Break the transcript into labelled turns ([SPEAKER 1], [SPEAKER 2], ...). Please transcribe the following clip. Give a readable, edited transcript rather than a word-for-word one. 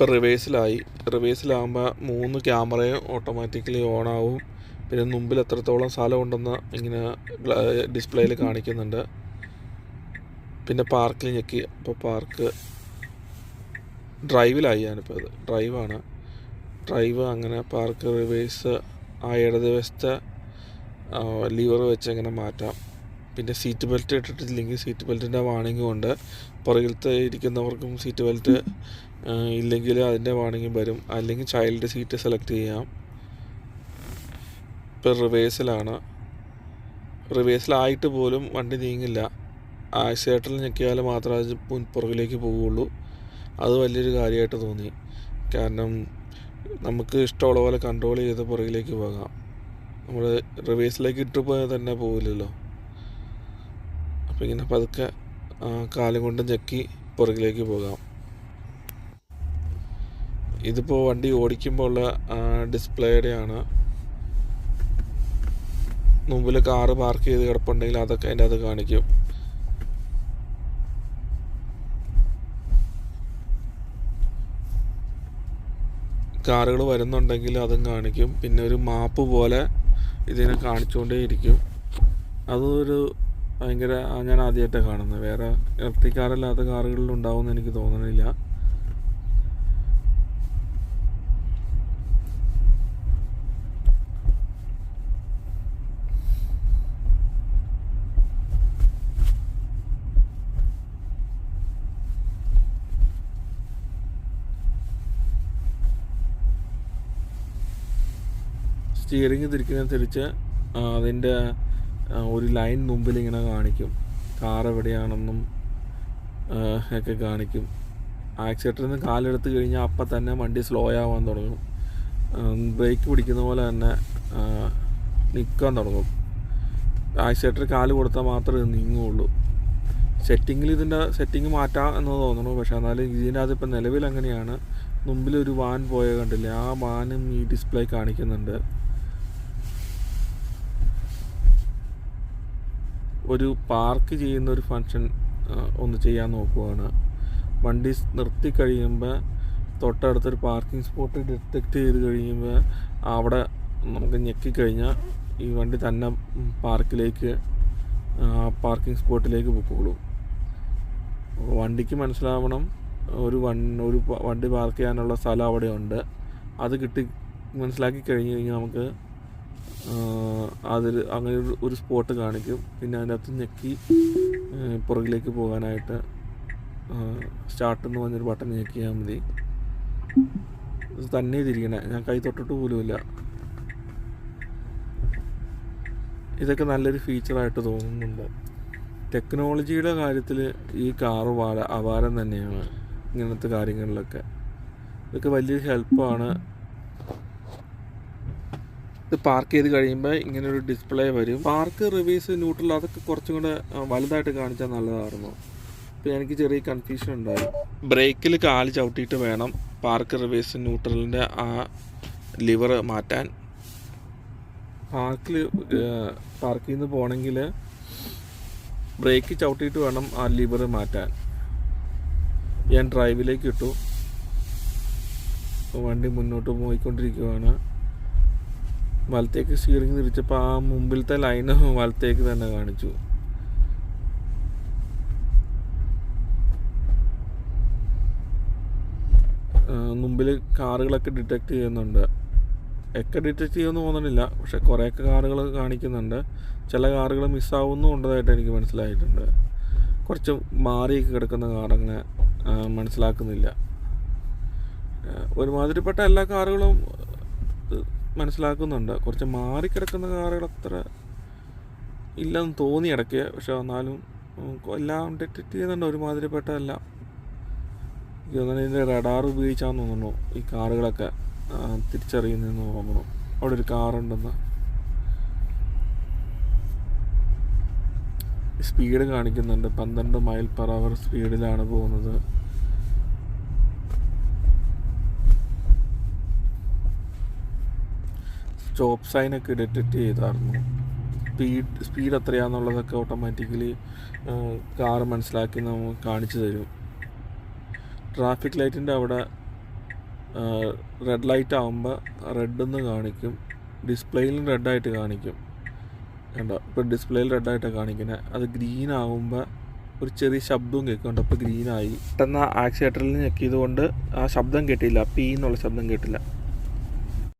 [SPEAKER 1] ഇപ്പോൾ റിവേഴ്സിലാകുമ്പോൾ 3 ക്യാമറയും ഓട്ടോമാറ്റിക്കലി ഓണാവും. പിന്നെ മുമ്പിൽ എത്രത്തോളം സ്ഥലമുണ്ടെന്ന് ഇങ്ങനെ ഡിസ്പ്ലേയിൽ കാണിക്കുന്നുണ്ട്. പിന്നെ പാർക്കിൽ ഞെക്കി, അപ്പോൾ പാർക്ക് ഡ്രൈവിലായി. ഞാനിപ്പോൾ ഇത് ഡ്രൈവ്. അങ്ങനെ പാർക്ക് റിവേഴ്സ് ആ ഇടതുവശത്തെ ലിവർ വെച്ച് അങ്ങനെ മാറ്റാം. പിന്നെ സീറ്റ് ബെൽറ്റ് ഇട്ടിട്ടില്ലെങ്കിൽ സീറ്റ് ബെൽറ്റിൻ്റെ വാണിങ്ങും ഉണ്ട്. പുറകിലത്തെ ഇരിക്കുന്നവർക്കും സീറ്റ് ബെൽറ്റ് ഇല്ലെങ്കിൽ അതിൻ്റെ വാണിങ്ങും വരും. അല്ലെങ്കിൽ ചൈൽഡ് സീറ്റ് സെലക്ട് ചെയ്യാം. ഇപ്പോൾ റിവേഴ്സിലായിട്ട് പോലും വണ്ടി നീങ്ങില്ല. ആക്സിലേറ്ററിൽ ഞെക്കിയാൽ മാത്രമേ അത് പുറകിലേക്ക് പോവുകയുള്ളൂ. അത് വലിയൊരു കാര്യമായിട്ട് തോന്നി. കാരണം നമുക്ക് ഇഷ്ടമുള്ള പോലെ കൺട്രോൾ ചെയ്ത് പുറകിലേക്ക് പോകാം. നമ്മൾ റിവേഴ്സിലേക്ക് ഇട്ടുപോയാൽ തന്നെ പോവില്ലല്ലോ. അപ്പോൾ ഇങ്ങനെ പതുക്കെ കാലും കൊണ്ട് ഞെക്കി പുറകിലേക്ക് പോകാം. ഇതിപ്പോൾ വണ്ടി ഓടിക്കുമ്പോൾ ഉള്ള ഡിസ്പ്ലേയുടെയാണ്. മുമ്പിൽ കാറ് പാർക്ക് ചെയ്ത് കിടപ്പുണ്ടെങ്കിൽ അതൊക്കെ അതിൻ്റെ അത് കാണിക്കും. കാറുകൾ വരുന്നുണ്ടെങ്കിൽ അതും കാണിക്കും. പിന്നെ ഒരു മാപ്പ് പോലെ ഇതിനെ കാണിച്ചുകൊണ്ടേയിരിക്കും. അതൊരു ഭയങ്കര, ഞാൻ ആദ്യമായിട്ടാണ് കാണുന്നത്. വേറെ ഇലക്ട്രിക് കാറുകളിലുണ്ടാവുമെന്ന് എനിക്ക് തോന്നുന്നില്ല. സ്റ്റിയറിങ് തിരിക്കുന്നതനുസരിച്ച് അതിൻ്റെ ഒരു ലൈൻ മുമ്പിൽ ഇങ്ങനെ കാണിക്കും. കാർ എവിടെയാണെന്നും ഒക്കെ കാണിക്കും. ആക്സിലേറ്ററിൽ നിന്ന് കാലെടുത്ത് കഴിഞ്ഞാൽ അപ്പം തന്നെ വണ്ടി സ്ലോ ആവാൻ തുടങ്ങും. ബ്രേക്ക് പിടിക്കുന്ന പോലെ തന്നെ നിൽക്കാൻ തുടങ്ങും. ആക്സിലേറ്ററിൽ കാല് കൊടുത്താൽ മാത്രമേ ഇത് നീങ്ങുകയുള്ളൂ. ഇതിൻ്റെ സെറ്റിങ് മാറ്റാം എന്ന് തോന്നുന്നു. പക്ഷേ എന്നാലും ഇതിനകത്ത് ഇപ്പം നിലവിൽ അങ്ങനെയാണ്. മുമ്പിലൊരു വാൻ പോയ കണ്ടില്ലേ, ആ വാനും ഈ ഡിസ്പ്ലേ കാണിക്കുന്നുണ്ട്. ഒരു പാർക്ക് ചെയ്യുന്ന ഒരു ഫങ്ഷൻ ഒന്ന് ചെയ്യാൻ നോക്കുവാണ്. വണ്ടി നിർത്തി കഴിയുമ്പോൾ തൊട്ടടുത്തൊരു പാർക്കിംഗ് സ്പോട്ട് ഡിറ്റക്റ്റ് ചെയ്ത് കഴിയുമ്പോൾ അവിടെ നമുക്ക് ഞെക്കിക്കഴിഞ്ഞാൽ ഈ വണ്ടി തന്നെ പാർക്കിംഗ് സ്പോട്ടിലേക്ക് പൊക്കോളൂ. വണ്ടിക്ക് മനസ്സിലാവണം ഒരു വണ്ടി പാർക്ക് ചെയ്യാനുള്ള സ്ഥലം അവിടെ ഉണ്ട്. അത് മനസ്സിലാക്കി കഴിഞ്ഞ് കഴിഞ്ഞാൽ നമുക്ക് അതിൽ അങ്ങനെ ഒരു സ്പോട്ട് കാണിക്കും. പിന്നെ അതിൻ്റെ അകത്ത് ഞെക്കി പുറകിലേക്ക് പോകാനായിട്ട് സ്റ്റാർട്ട് എന്ന് പറഞ്ഞൊരു ബട്ടൺ ഞെക്കിയാൽ മതി. ഇത് തന്നെ തിരിക്കണേ, ഞാൻ കൈ തൊട്ടിട്ട് പോലുമില്ല. ഇതൊക്കെ നല്ലൊരു ഫീച്ചറായിട്ട് തോന്നുന്നുണ്ട്. ടെക്നോളജിയുടെ കാര്യത്തിൽ ഈ കാറ് അപാരം തന്നെയാണ്. ഇങ്ങനത്തെ കാര്യങ്ങളിലൊക്കെ ഇതൊക്കെ വലിയൊരു ഹെൽപ്പാണ്. ഇത് പാർക്ക് ചെയ്ത് കഴിയുമ്പോൾ ഇങ്ങനൊരു ഡിസ്പ്ലേ വരും. പാർക്ക്, റിവേഴ്സ്, ന്യൂട്രൽ അതൊക്കെ കുറച്ചും കൂടെ വലുതായിട്ട് കാണിച്ചാൽ നല്ലതായിരുന്നു. ഇപ്പോൾ എനിക്ക് ചെറിയ കൺഫ്യൂഷൻ ഉണ്ടായി. ബ്രേക്കിൽ കാല് ചവിട്ടിയിട്ട് വേണം പാർക്ക്, റിവേഴ്സ്, ന്യൂട്രലിൻ്റെ ആ ലിവർ മാറ്റാൻ. പാർക്കിൽ നിന്ന് പോകണമെങ്കിൽ ബ്രേക്ക് ചവിട്ടിയിട്ട് വേണം ആ ലിവർ മാറ്റാൻ. ഞാൻ ഡ്രൈവിലേക്ക് ഇട്ടു. വണ്ടി മുന്നോട്ട് പോയിക്കൊണ്ടിരിക്കുകയാണ്. വലത്തേക്ക് സ്റ്റിയറിംഗ് തിരിച്ചപ്പോൾ ആ മുമ്പിലത്തെ ലൈന് വലത്തേക്ക് തന്നെ കാണിച്ചു. മുമ്പിൽ കാറുകളൊക്കെ ഡിറ്റക്റ്റ് ചെയ്യുന്നുണ്ട്. ഡിറ്റക്റ്റ് ചെയ്യുമെന്ന് തോന്നണില്ല, പക്ഷെ കുറേയൊക്കെ കാറുകൾ കാണിക്കുന്നുണ്ട്. ചില കാറുകൾ മിസ്സാവുന്നുണ്ടതായിട്ട് എനിക്ക് മനസ്സിലായിട്ടുണ്ട്. കുറച്ച് മാറിയൊക്കെ കിടക്കുന്ന കാറങ്ങനെ മനസ്സിലാക്കുന്നില്ല. ഒരുമാതിരിപ്പെട്ട എല്ലാ കാറുകളും മനസ്സിലാക്കുന്നുണ്ട്. കുറച്ച് മാറിക്കിടക്കുന്ന കാറുകൾ അത്ര ഇല്ലെന്ന് തോന്നി ഇടയ്ക്ക്. പക്ഷെ എന്നാലും എല്ലാം ഡിറ്റക്റ്റ് ചെയ്യുന്നുണ്ട്, ഒരുമാതിരിപ്പെട്ട എല്ലാം. ഇതിൻ്റെ റഡാർ ഉപയോഗിച്ചാന്ന് തോന്നുന്നു ഈ കാറുകളൊക്കെ തിരിച്ചറിയുന്നതെന്ന് തോന്നുന്നു. അവിടെ ഒരു കാറുണ്ടെന്ന്. സ്പീഡ് കാണിക്കുന്നുണ്ട്. 12 മൈൽ/അവർ സ്പീഡിലാണ് പോകുന്നത്. സ്റ്റോപ്പ് സൈനൊക്കെ ഡിറ്റക്റ്റ് ചെയ്തായിരുന്നു. സ്പീഡ് എത്രയാണെന്നുള്ളതൊക്കെ ഓട്ടോമാറ്റിക്കലി കാറ് മനസ്സിലാക്കി നമുക്ക് കാണിച്ചു തരും. ട്രാഫിക് ലൈറ്റിൻ്റെ അവിടെ റെഡ് ലൈറ്റ് ആകുമ്പോൾ റെഡെന്ന് കാണിക്കും, ഡിസ്പ്ലേയിലും റെഡായിട്ട് കാണിക്കും. കണ്ടോ, ഇപ്പോൾ ഡിസ്പ്ലേയിൽ റെഡായിട്ടാണ് കാണിക്കുന്നത്. അത് ഗ്രീൻ ആകുമ്പോൾ ഒരു ചെറിയ ശബ്ദവും കേൾക്കുന്നുണ്ട്. അപ്പോൾ ഗ്രീനായി. പെട്ടെന്ന് ആക്സിലേറ്ററിൽ ഞെക്കിയത് കൊണ്ട് ആ ശബ്ദം കേട്ടില്ല, പീ എന്നുള്ള ശബ്ദം കേട്ടില്ല.